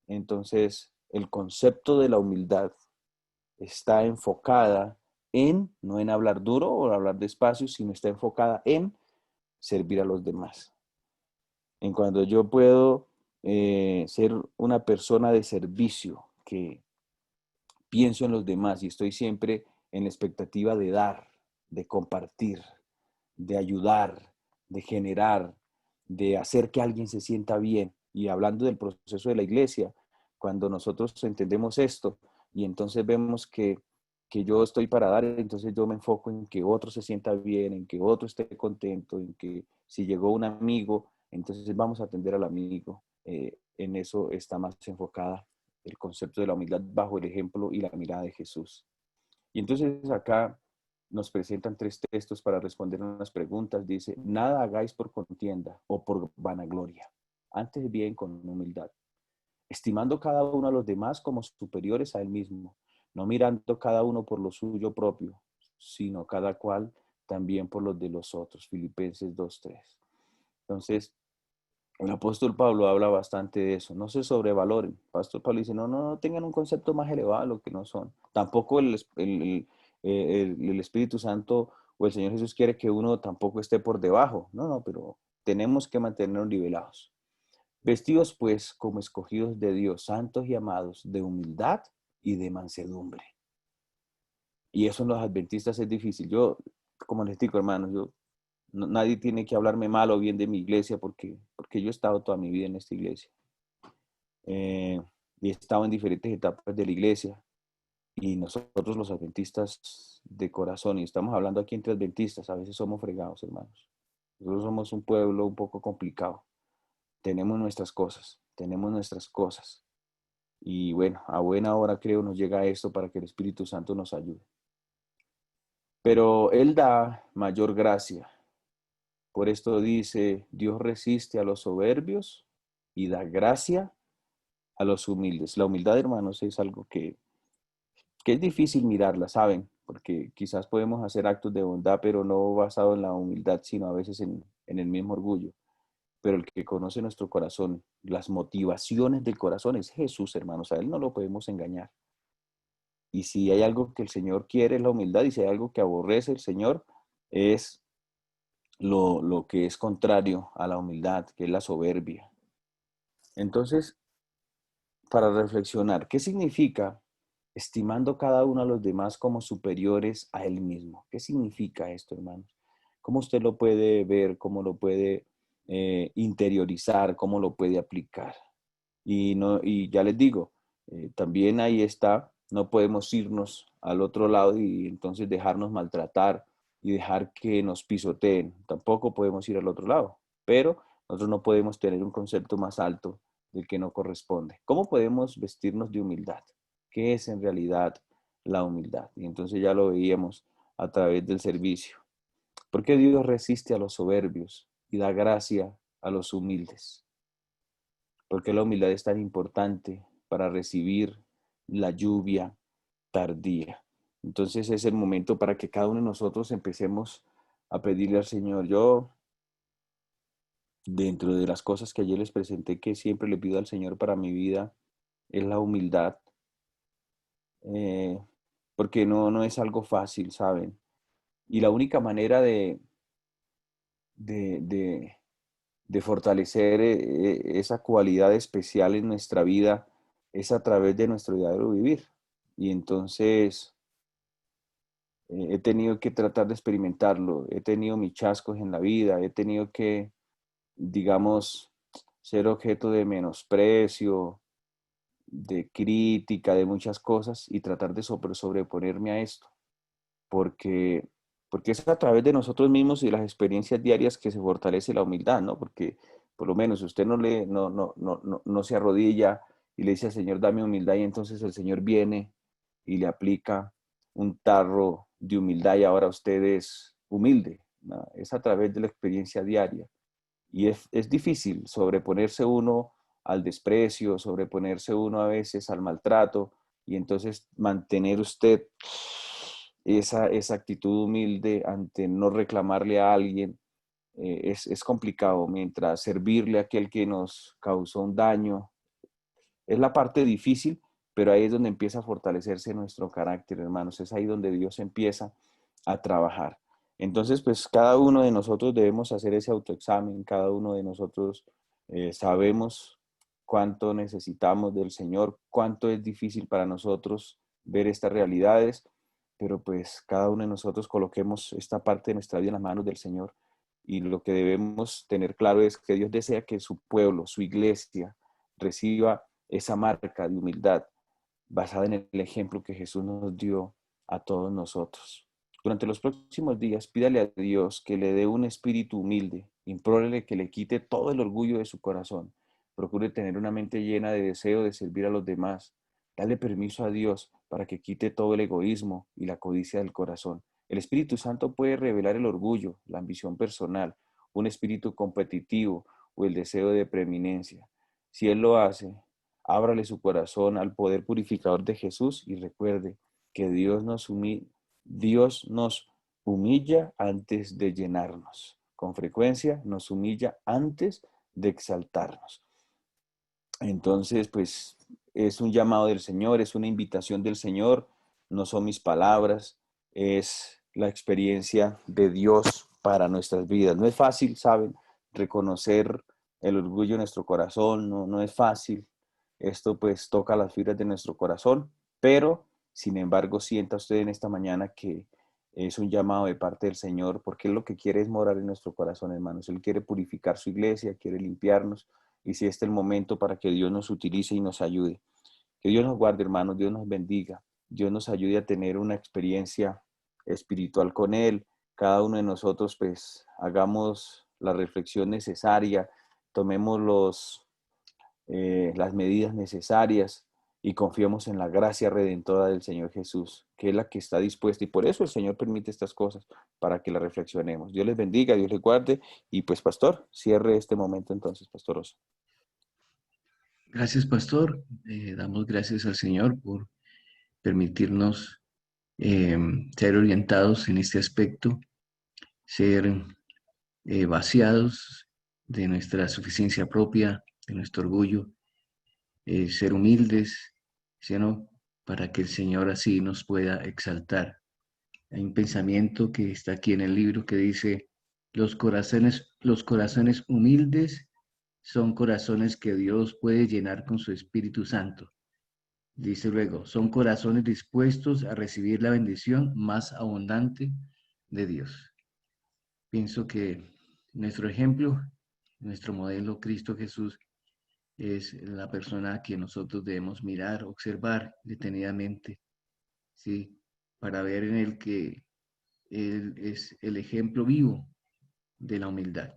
Entonces, el concepto de la humildad está enfocada en, no en hablar duro o hablar despacio, sino está enfocada en servir a los demás. En cuando yo puedo ser una persona de servicio que pienso en los demás y estoy siempre en la expectativa de dar, de compartir, de ayudar, de generar, de hacer que alguien se sienta bien. Y hablando del proceso de la iglesia, cuando nosotros entendemos esto y entonces vemos que yo estoy para dar, entonces yo me enfoco en que otro se sienta bien, en que otro esté contento, en que si llegó un amigo, entonces vamos a atender al amigo. En eso está más enfocada el concepto de la humildad bajo el ejemplo y la mirada de Jesús. Y entonces acá nos presentan tres textos para responder unas preguntas. Dice, nada hagáis por contienda o por vanagloria, antes bien con humildad, estimando cada uno a los demás como superiores a él mismo, no mirando cada uno por lo suyo propio, sino cada cual también por los de los otros. Filipenses 2:3. Entonces, el apóstol Pablo habla bastante de eso. No se sobrevaloren. El pastor Pablo dice, no tengan un concepto más elevado de lo que no son. Tampoco el Espíritu Santo o el Señor Jesús quiere que uno tampoco esté por debajo. No, pero tenemos que mantenernos nivelados. Vestidos pues como escogidos de Dios, santos y amados, de humildad y de mansedumbre. Y eso en los adventistas es difícil. Yo, como les digo, hermanos, nadie tiene que hablarme mal o bien de mi iglesia porque yo he estado toda mi vida en esta iglesia. Y he estado en diferentes etapas de la iglesia. Y nosotros los adventistas de corazón, y estamos hablando aquí entre adventistas, a veces somos fregados, hermanos. Nosotros somos un pueblo un poco complicado. Tenemos nuestras cosas, tenemos nuestras cosas. Y bueno, a buena hora creo nos llega esto para que el Espíritu Santo nos ayude. Pero Él da mayor gracia. Por esto dice, Dios resiste a los soberbios y da gracia a los humildes. La humildad, hermanos, es algo que es difícil mirarla, ¿saben? Porque quizás podemos hacer actos de bondad, pero no basado en la humildad, sino a veces en el mismo orgullo. pero el que conoce nuestro corazón, las motivaciones del corazón es Jesús, hermanos. A Él no lo podemos engañar. Y si hay algo que el Señor quiere es la humildad, y si hay algo que aborrece el Señor es lo que es contrario a la humildad, que es la soberbia. Entonces, para reflexionar, ¿qué significa estimando cada uno a los demás como superiores a él mismo? ¿Qué significa esto, hermanos? ¿Cómo usted lo puede ver? ¿Cómo lo puede interiorizar? ¿Cómo lo puede aplicar? Y ya les digo, también ahí está, no podemos irnos al otro lado y entonces dejarnos maltratar y dejar que nos pisoteen. Tampoco podemos ir al otro lado, pero nosotros no podemos tener un concepto más alto del que no corresponde. ¿Cómo podemos vestirnos de humildad? ¿Qué es en realidad la humildad? Y entonces ya lo veíamos a través del servicio. ¿Por qué Dios resiste a los soberbios y da gracia a los humildes? ¿Por qué la humildad es tan importante para recibir la lluvia tardía? Entonces es el momento para que cada uno de nosotros empecemos a pedirle al Señor. Yo, dentro de las cosas que ayer les presenté, que siempre le pido al Señor para mi vida, es la humildad. eh, Porque no es algo fácil, ¿saben? Y la única manera de, de, de fortalecer esa cualidad especial en nuestra vida es a través de nuestro diario vivir. Y entonces he tenido que tratar de experimentarlo, he tenido mis chascos en la vida, he tenido que, digamos, ser objeto de menosprecio, de crítica, de muchas cosas y tratar de sobreponerme a esto, porque, porque es a través de nosotros mismos y las experiencias diarias que se fortalece la humildad, ¿no? Porque por lo menos usted no se arrodilla y le dice al Señor, dame humildad, y entonces el Señor viene y le aplica un tarro de humildad y ahora usted es humilde, ¿no? Es a través de la experiencia diaria. Y es difícil sobreponerse uno al desprecio, sobreponerse uno a veces al maltrato y entonces mantener usted esa actitud humilde ante no reclamarle a alguien. Es complicado, mientras servirle a aquel que nos causó un daño. Es la parte difícil, pero ahí es donde empieza a fortalecerse nuestro carácter, hermanos. Es ahí donde Dios empieza a trabajar. Entonces, pues cada uno de nosotros debemos hacer ese autoexamen, cada uno de nosotros sabemos cuánto necesitamos del Señor, cuánto es difícil para nosotros ver estas realidades, pero pues cada uno de nosotros coloquemos esta parte de nuestra vida en las manos del Señor. Y lo que debemos tener claro es que Dios desea que su pueblo, su iglesia, reciba esa marca de humildad basada en el ejemplo que Jesús nos dio a todos nosotros. Durante los próximos días, pídale a Dios que le dé un espíritu humilde, implórele que le quite todo el orgullo de su corazón, procure tener una mente llena de deseo de servir a los demás, dale permiso a Dios para que quite todo el egoísmo y la codicia del corazón. El Espíritu Santo puede revelar el orgullo, la ambición personal, un espíritu competitivo o el deseo de preeminencia. Si Él lo hace, ábrale su corazón al poder purificador de Jesús y recuerde que Dios nos humilla antes de llenarnos. Con frecuencia nos humilla antes de exaltarnos. Entonces, pues es un llamado del Señor, es una invitación del Señor, no son mis palabras, es la experiencia de Dios para nuestras vidas. No es fácil, ¿saben? Reconocer el orgullo en nuestro corazón, no es fácil. Esto pues toca las fibras de nuestro corazón, pero sin embargo sienta usted en esta mañana que es un llamado de parte del Señor, porque Él lo que quiere es morar en nuestro corazón, hermanos. Él quiere purificar su iglesia, quiere limpiarnos, y si este es el momento para que Dios nos utilice y nos ayude. Que Dios nos guarde, hermanos, Dios nos bendiga, Dios nos ayude a tener una experiencia espiritual con Él. Cada uno de nosotros, pues, hagamos la reflexión necesaria, tomemos las medidas necesarias y confiemos en la gracia redentora del Señor Jesús, que es la que está dispuesta. Y por eso el Señor permite estas cosas, para que las reflexionemos. Dios les bendiga, Dios les guarde. Y pues, pastor, cierre este momento entonces, Pastor Oso. Gracias, pastor. Damos gracias al Señor por permitirnos ser orientados en este aspecto, ser vaciados de nuestra suficiencia propia, de nuestro orgullo, ser humildes, ¿sí o no? Para que el Señor así nos pueda exaltar. Hay un pensamiento que está aquí en el libro que dice, los corazones humildes son corazones que Dios puede llenar con su Espíritu Santo. Dice luego, son corazones dispuestos a recibir la bendición más abundante de Dios. Pienso que nuestro ejemplo, nuestro modelo, Cristo Jesús, es la persona a quien nosotros debemos mirar, observar detenidamente, ¿sí? Para ver en el que Él es el ejemplo vivo de la humildad.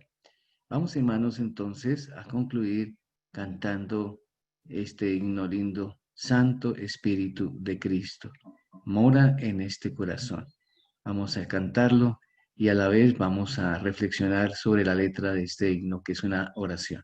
Vamos, hermanos, entonces a concluir cantando este himno lindo, Santo Espíritu de Cristo, mora en este corazón. Vamos a cantarlo y a la vez vamos a reflexionar sobre la letra de este himno, que es una oración.